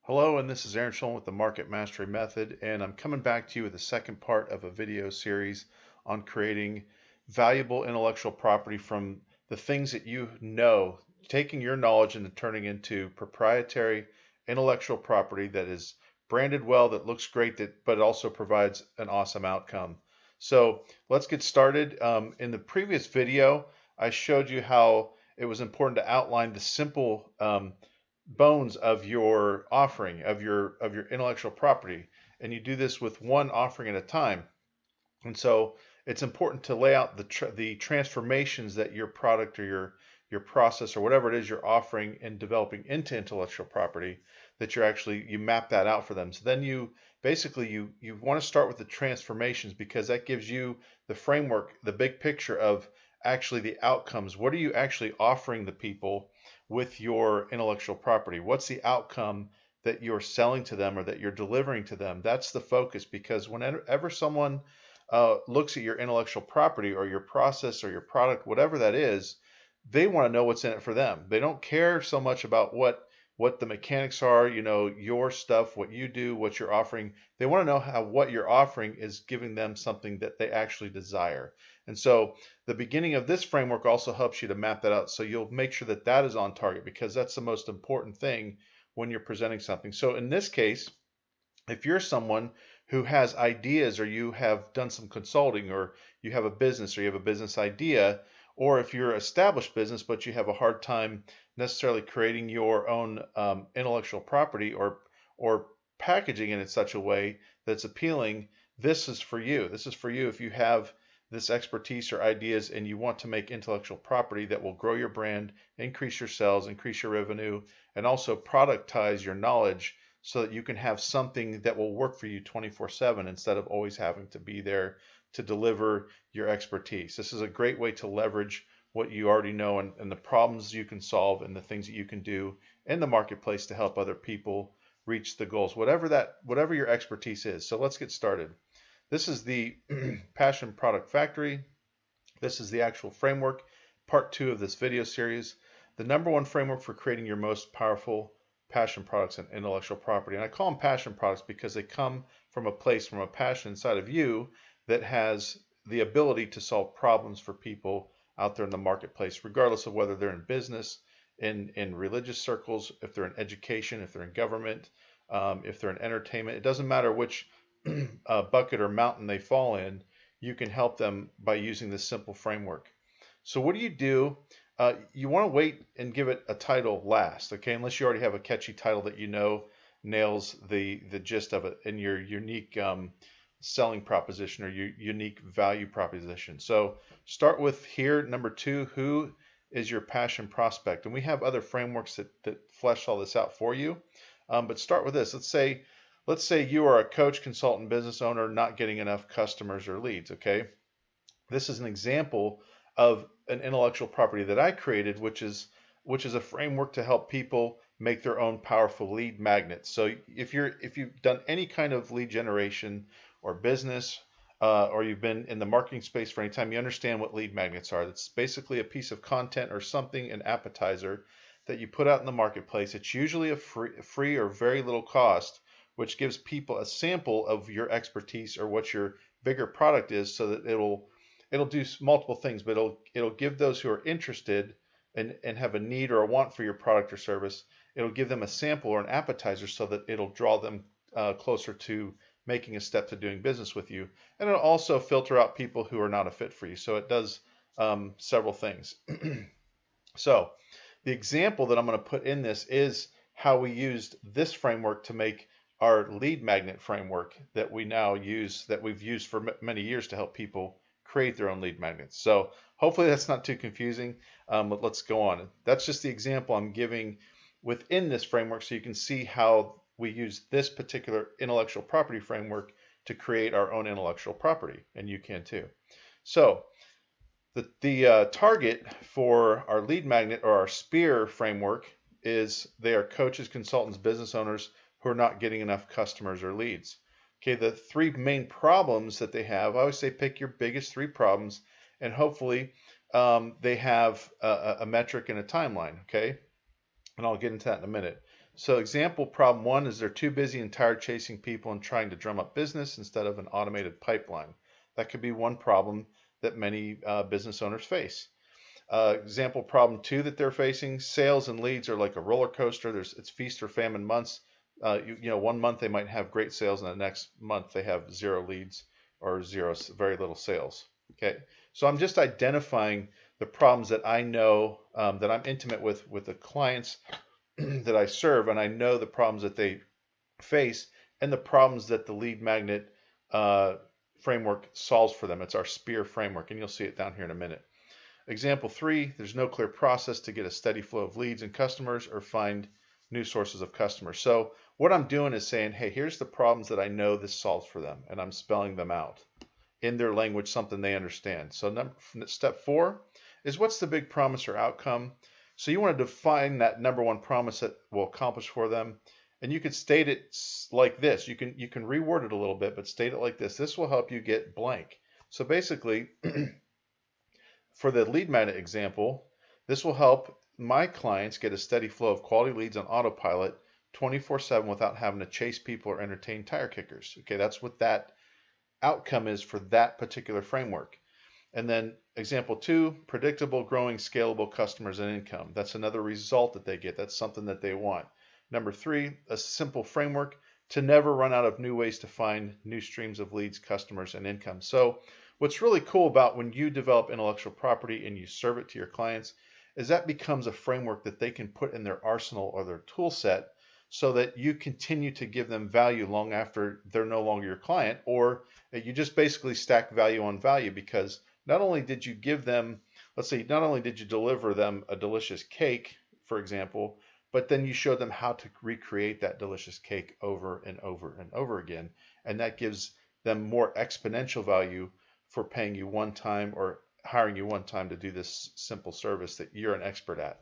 Hello, and this is Aaron Schulman with the Market Mastery Method, and I'm coming back to you with the second part of a video series on creating valuable intellectual property from the things that you know, taking your knowledge and turning into proprietary intellectual property that is branded well, that looks great, but it also provides an awesome outcome. So let's get started. In the previous video, I showed you how it was important to outline the simple bones of your offering, of your intellectual property, and you do this with one offering at a time. And so it's important to lay out the transformations that your product or your process or whatever it is you're offering and developing into intellectual property, that you map that out for them. So then you want to start with the transformations, because that gives you the framework, the big picture of actually the outcomes. What are you actually offering the people with your intellectual property? What's the outcome that you're selling to them or that you're delivering to them? That's the focus, because whenever someone looks at your intellectual property or your process or your product, whatever that is, they want to know what's in it for them. They don't care so much about what the mechanics are, your stuff, what you do, what you're offering. They want to know how what you're offering is giving them something that they actually desire. And so the beginning of this framework also helps you to map that out. So you'll make sure that that is on target, because that's the most important thing when you're presenting something. So in this case, if you're someone who has ideas, or you have done some consulting, or you have a business, or you have a business idea, or if you're an established business but you have a hard time necessarily creating your own intellectual property, or packaging it in such a way that's appealing, this is for you. This is for you if you have this expertise or ideas and you want to make intellectual property that will grow your brand, increase your sales, increase your revenue, and also productize your knowledge, so that you can have something that will work for you 24/7 instead of always having to be there to deliver your expertise. This is a great way to leverage what you already know, and the problems you can solve, and the things that you can do in the marketplace to help other people reach the goals, whatever your expertise is. So let's get started. This is the Passion Product Factory. This is the actual framework, part 2 of this video series. The number one framework for creating your most powerful passion products and intellectual property. And I call them passion products because they come from a place, from a passion inside of you that has the ability to solve problems for people out there in the marketplace, regardless of whether they're in business, in religious circles, if they're in education, if they're in government, if they're in entertainment. It doesn't matter which bucket or mountain they fall in. You can help them by using this simple framework. So what do? You want to wait and give it a title last, okay? Unless you already have a catchy title that you know nails the gist of it and your unique selling proposition or your unique value proposition. So start with here, number 2, who is your passion prospect? And we have other frameworks that flesh all this out for you. But start with this. Let's say you are a coach, consultant, business owner not getting enough customers or leads, okay? This is an example of an intellectual property that I created, which is a framework to help people make their own powerful lead magnets. So if you've done any kind of lead generation or business, or you've been in the marketing space for any time, you understand what lead magnets are. It's basically a piece of content or something, an appetizer that you put out in the marketplace. It's usually a free or very little cost, which gives people a sample of your expertise or what your bigger product is, so that it'll do multiple things, but it'll give those who are interested and have a need or a want for your product or service, it'll give them a sample or an appetizer, so that it'll draw them closer to making a step to doing business with you. And it'll also filter out people who are not a fit for you. So it does several things. So the example that I'm going to put in this is how we used this framework to make our lead magnet framework that we've used for many years to help people create their own lead magnets. So hopefully that's not too confusing, but let's go on. That's just the example I'm giving within this framework, so you can see how we use this particular intellectual property framework to create our own intellectual property, and you can too. So the target for our lead magnet, or our SPEAR framework, is they are coaches, consultants, business owners who are not getting enough customers or leads. Okay, the 3 main problems that they have, I always say pick your biggest 3 problems, and hopefully they have a metric and a timeline, okay? And I'll get into that in a minute. So example problem one is they're too busy and tired chasing people and trying to drum up business instead of an automated pipeline. That could be one problem that many business owners face. Example problem two that they're facing: sales and leads are like a roller coaster. It's feast or famine months. One month they might have great sales, and the next month they have zero leads or very little sales. Okay, so I'm just identifying the problems that I know, that I'm intimate with the clients that I serve, and I know the problems that they face and the problems that the lead magnet uh, framework solves for them. It's our SPEAR framework, and you'll see it down here in a minute. Example three, there's no clear process to get a steady flow of leads and customers or find new sources of customers. So what I'm doing is saying, hey, here's the problems that I know this solves for them, and I'm spelling them out in their language, something they understand. So step four is, what's the big promise or outcome? So you want to define that number one promise that will accomplish for them. And you could state it like this. You can reword it a little bit, but state it like this. This will help you get blank. So basically, for the lead magnet example, this will help my clients get a steady flow of quality leads on autopilot 24/7 without having to chase people or entertain tire kickers. Okay, that's what that outcome is for that particular framework. And then example two, predictable, growing, scalable customers and income. That's another result that they get. That's something that they want. Number three, a simple framework to never run out of new ways to find new streams of leads, customers, and income. So what's really cool about when you develop intellectual property and you serve it to your clients is that becomes a framework that they can put in their arsenal or their tool set, so that you continue to give them value long after they're no longer your client, or you just basically stack value on value, because not only did you give them, let's say, not only did you deliver them a delicious cake, for example, but then you showed them how to recreate that delicious cake over and over and over again. And that gives them more exponential value for paying you one time or hiring you one time to do this simple service that you're an expert at.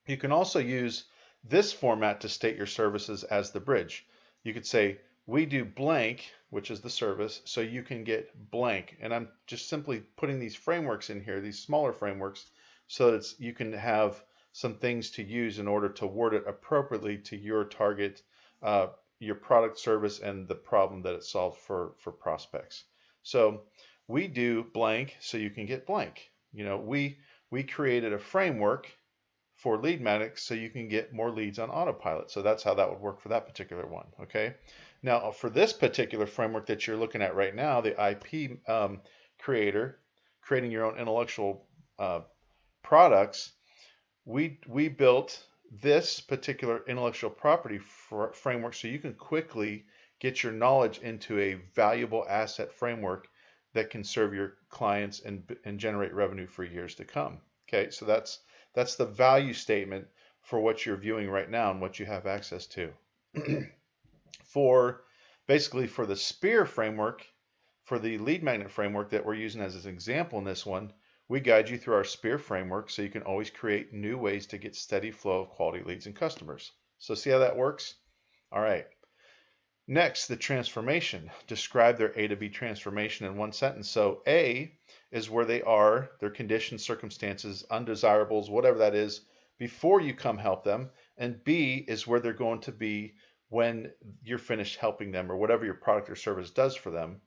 You can also use this format to state your services as the bridge. You could say, we do blank, which is the service, so you can get blank. And I'm just simply putting these frameworks in here, these smaller frameworks, so that you can have some things to use in order to word it appropriately to your target, your product, service, and the problem that it solves for prospects. So we do blank, so you can get blank. We created a framework for lead magnets so you can get more leads on autopilot. So that's how that would work for that particular one. Okay. Now for this particular framework that you're looking at right now, the IP creator, creating your own intellectual products, we built this particular intellectual property framework so you can quickly get your knowledge into a valuable asset framework that can serve your clients and generate revenue for years to come. Okay, so that's the value statement for what you're viewing right now and what you have access to. For the SPEAR framework, for the lead magnet framework that we're using as an example in this one, we guide you through our SPEAR framework so you can always create new ways to get steady flow of quality leads and customers. So see how that works? All right. Next, the transformation. Describe their A to B transformation in one sentence. So A is where they are, their conditions, circumstances, undesirables, whatever that is, before you come help them. And B is where they're going to be when you're finished helping them, or whatever your product or service does for them.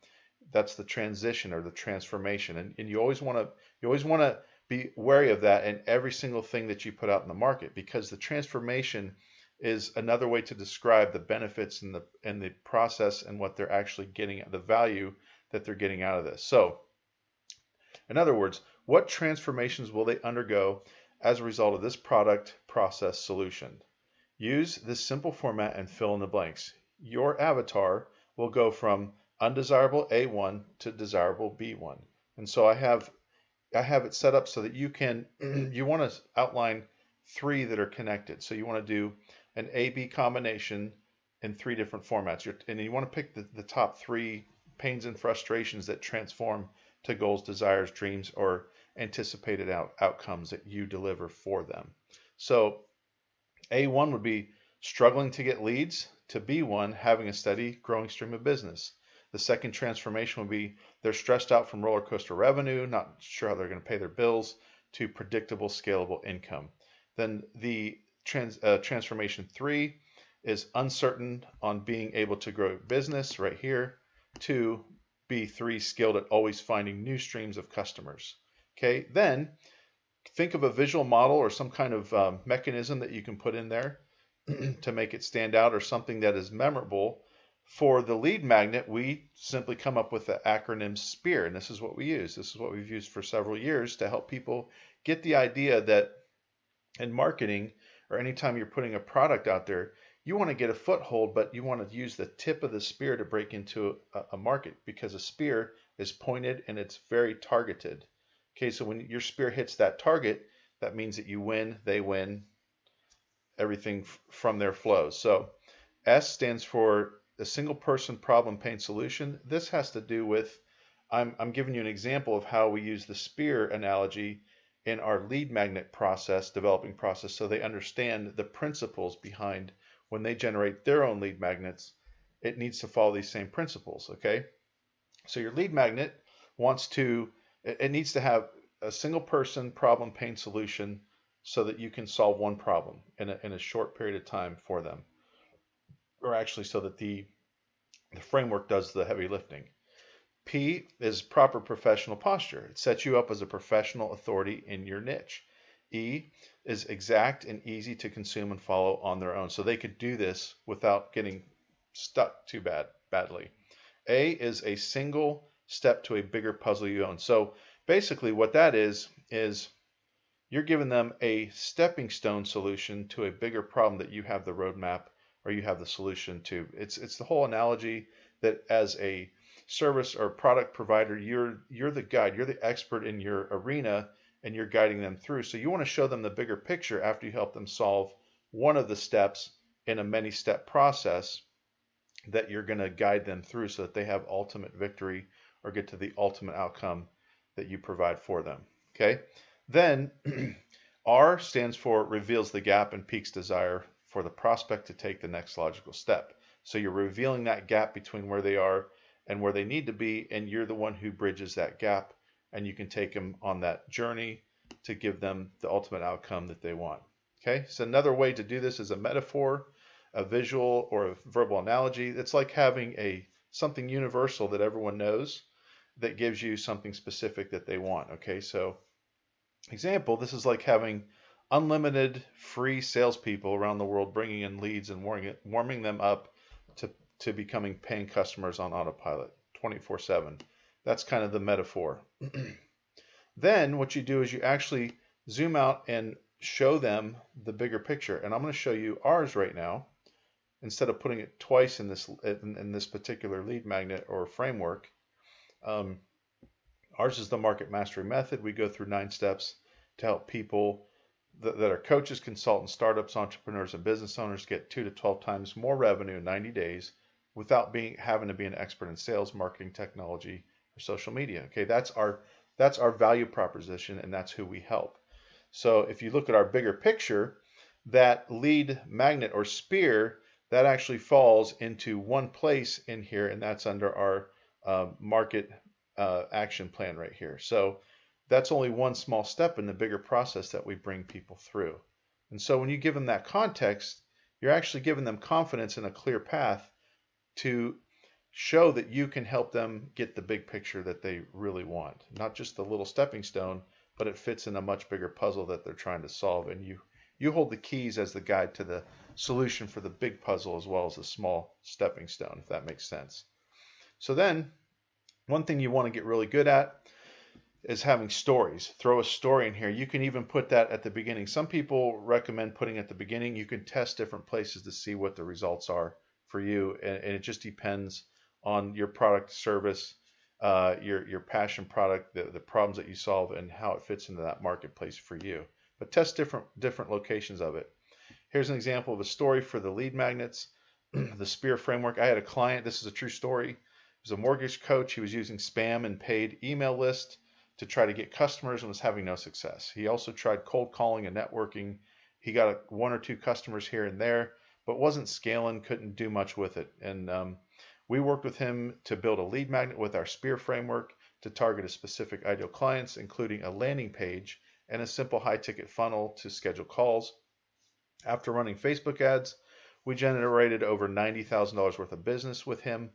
That's the transition or the transformation. And you always want to be wary of that in every single thing that you put out in the market, because the transformation is another way to describe the benefits and the process and what they're actually getting, the value that they're getting out of this. So in other words, what transformations will they undergo as a result of this product, process, solution? Use this simple format and fill in the blanks. Your avatar will go from undesirable A1 to desirable B1. And so I have it set up so that you want to outline three that are connected. So you want to do an A-B combination in three different formats. And you want to pick the top three pains and frustrations that transform to goals, desires, dreams, or anticipated outcomes that you deliver for them. So A1 would be struggling to get leads, to B1, having a steady growing stream of business. The second transformation would be they're stressed out from roller coaster revenue, not sure how they're going to pay their bills, to predictable, scalable income. Then the Transformation 3 is uncertain on being able to grow business right here. 2, B3, skilled at always finding new streams of customers. Okay, then think of a visual model or some kind of mechanism that you can put in there to make it stand out, or something that is memorable. For the lead magnet, we simply come up with the acronym SPEAR, and this is what we use. This is what we've used for several years to help people get the idea that in marketing, or anytime you're putting a product out there, you want to get a foothold, but you want to use the tip of the spear to break into a market, because a spear is pointed and it's very targeted. Okay, so when your spear hits that target, that means that you win, they win, everything from there flows. So S stands for a single person problem pain solution. This has to do with, I'm giving you an example of how we use the spear analogy in our lead magnet process, developing process, so they understand the principles behind when they generate their own lead magnets. It needs to follow these same principles, okay? So your lead magnet it needs to have a single person problem pain solution so that you can solve one problem in a short period of time for them. Or actually so that the framework does the heavy lifting. P is proper professional posture. It sets you up as a professional authority in your niche. E is exact and easy to consume and follow on their own, so they could do this without getting stuck too badly. A is a single step to a bigger puzzle you own. So basically what that is you're giving them a stepping stone solution to a bigger problem that you have the roadmap or you have the solution to. It's the whole analogy that as a service or product provider, you're the guide, you're the expert in your arena, and you're guiding them through. So you want to show them the bigger picture after you help them solve one of the steps in a many-step process that you're going to guide them through so that they have ultimate victory or get to the ultimate outcome that you provide for them. Okay? Then R stands for reveals the gap and piques desire for the prospect to take the next logical step. So you're revealing that gap between where they are and where they need to be, and you're the one who bridges that gap, and you can take them on that journey to give them the ultimate outcome that they want. Okay, so another way to do this is a metaphor, a visual, or a verbal analogy. It's like having something universal that everyone knows that gives you something specific that they want. Okay, so example, this is like having unlimited free salespeople around the world bringing in leads and warming them up to becoming paying customers on autopilot 24/7. That's kind of the metaphor. Then what you do is you actually zoom out and show them the bigger picture. And I'm going to show you ours right now. Instead of putting it twice in this particular lead magnet or framework, ours is the market mastery method. We go through 9 steps to help people that are coaches, consultants, startups, entrepreneurs, and business owners get 2 to 12 times more revenue in 90 days without having to be an expert in sales, marketing, technology, or social media. Okay, that's our value proposition, and that's who we help. So if you look at our bigger picture, that lead magnet or spear, that actually falls into one place in here, and that's under our market action plan right here. So that's only one small step in the bigger process that we bring people through. And so when you give them that context, you're actually giving them confidence in a clear path to show that you can help them get the big picture that they really want. Not just the little stepping stone, but it fits in a much bigger puzzle that they're trying to solve. And you hold the keys as the guide to the solution for the big puzzle as well as the small stepping stone, if that makes sense. So then, one thing you want to get really good at is having stories. Throw a story in here. You can even put that at the beginning. Some people recommend putting at the beginning. You can test different places to see what the results are for you, and it just depends on your product, service, your passion product, the problems that you solve, and how it fits into that marketplace for you. But test different locations of it. Here's an example of a story for the lead magnets, the SPEAR framework. I had a client, this is a true story. He was a mortgage coach. He was using spam and paid email lists to try to get customers and was having no success. He also tried cold calling and networking. He got 1 or 2 customers here and there, but wasn't scaling, couldn't do much with it. And we worked with him to build a lead magnet with our SPEAR framework to target a specific ideal clients, including a landing page and a simple high ticket funnel to schedule calls. After running Facebook ads, we generated over $90,000 worth of business with him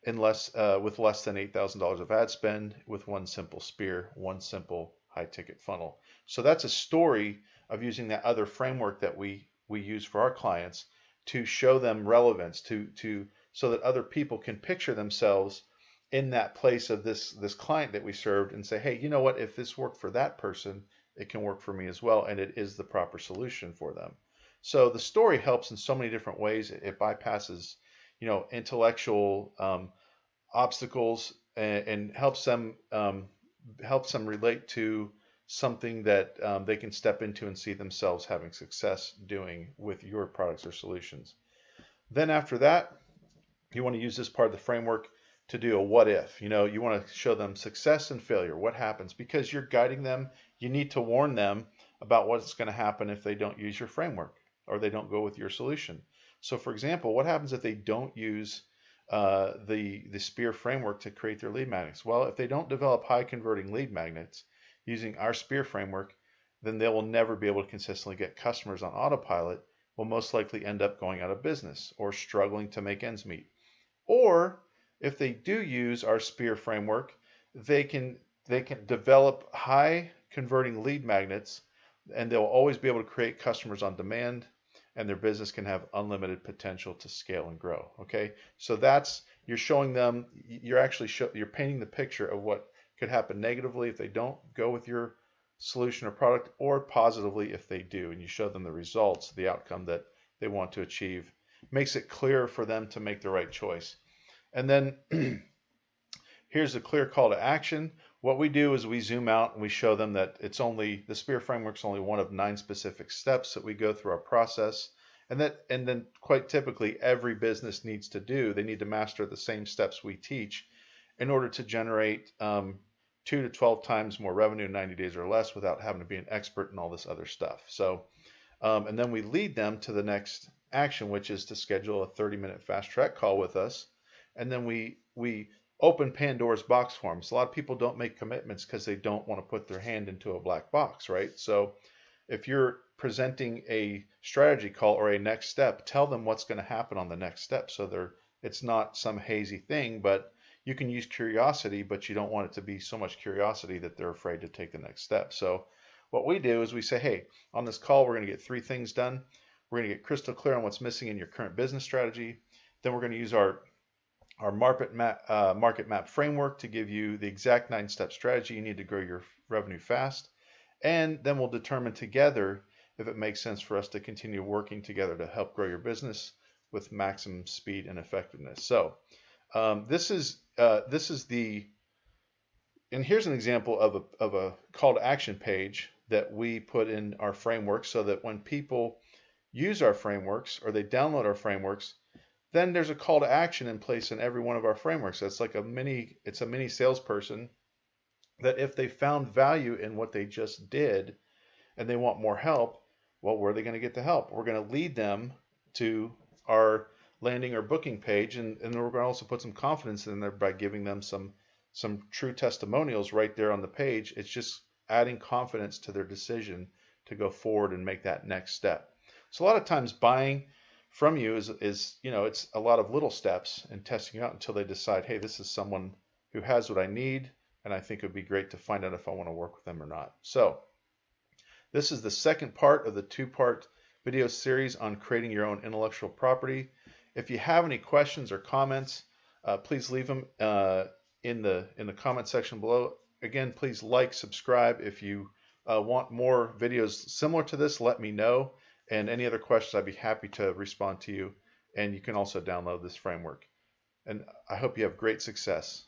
with less than $8,000 of ad spend with one simple spear, one simple high ticket funnel. So that's a story of using that other framework that we use for our clients to show them relevance, so that other people can picture themselves in that place of this client that we served and say, hey, you know what? If this worked for that person, it can work for me as well, and it is the proper solution for them. So the story helps in so many different ways. It bypasses, intellectual obstacles, and helps them relate to something that they can step into and see themselves having success doing with your products or solutions. Then after that, you want to use this part of the framework to do a what if. You want to show them success and failure. What happens? Because you're guiding them, you need to warn them about what's going to happen if they don't use your framework or they don't go with your solution. So for example, what happens if they don't use the Spear framework to create their lead magnets? Well, if they don't develop high converting lead magnets using our Spear framework, then they will never be able to consistently get customers on autopilot, will most likely end up going out of business or struggling to make ends meet. Or if they do use our Spear framework, they can develop high converting lead magnets, and they'll always be able to create customers on demand, and their business can have unlimited potential to scale and grow. Okay, so you're showing them, you're painting the picture of what could happen negatively if they don't go with your solution or product, or positively if they do, and you show them the results, the outcome that they want to achieve. Makes it clear for them to make the right choice. And then here's a clear call to action. What we do is we zoom out and we show them that the Spear framework's only one of 9 specific steps that we go through our process, and then quite typically every business needs to do. They need to master the same steps we teach in order to generate 2 to 12 times more revenue in 90 days or less without having to be an expert in all this other stuff. So, and then we lead them to the next action, which is to schedule a 30-minute fast track call with us, and then we open Pandora's box for them. So a lot of people don't make commitments because they don't want to put their hand into a black box, right? So if you're presenting a strategy call or a next step, tell them what's going to happen on the next step, so it's not some hazy thing, but you can use curiosity, but you don't want it to be so much curiosity that they're afraid to take the next step. So what we do is we say, hey, on this call, we're going to get 3 things done. We're going to get crystal clear on what's missing in your current business strategy. Then we're going to use our market map framework to give you the exact 9-step strategy you need to grow your revenue fast. And then we'll determine together if it makes sense for us to continue working together to help grow your business with maximum speed and effectiveness. So this is and here's an example of a call to action page that we put in our framework, so that when people use our frameworks or they download our frameworks, then there's a call to action in place in every one of our frameworks. That's like it's a mini salesperson that if they found value in what they just did and they want more help, well, where are they going to get the help? We're going to lead them to our landing or booking page, and then we're going to also put some confidence in there by giving them some true testimonials right there on the page. It's just adding confidence to their decision to go forward and make that next step. So a lot of times buying from you is it's a lot of little steps and testing out until they decide, hey, this is someone who has what I need, and I think it would be great to find out if I want to work with them or not. So this is the second part of the 2-part video series on creating your own intellectual property. If you have any questions or comments, please leave them in the comment section below. Again, please like, subscribe. If you want more videos similar to this, let me know. And any other questions, I'd be happy to respond to you. And you can also download this framework. And I hope you have great success.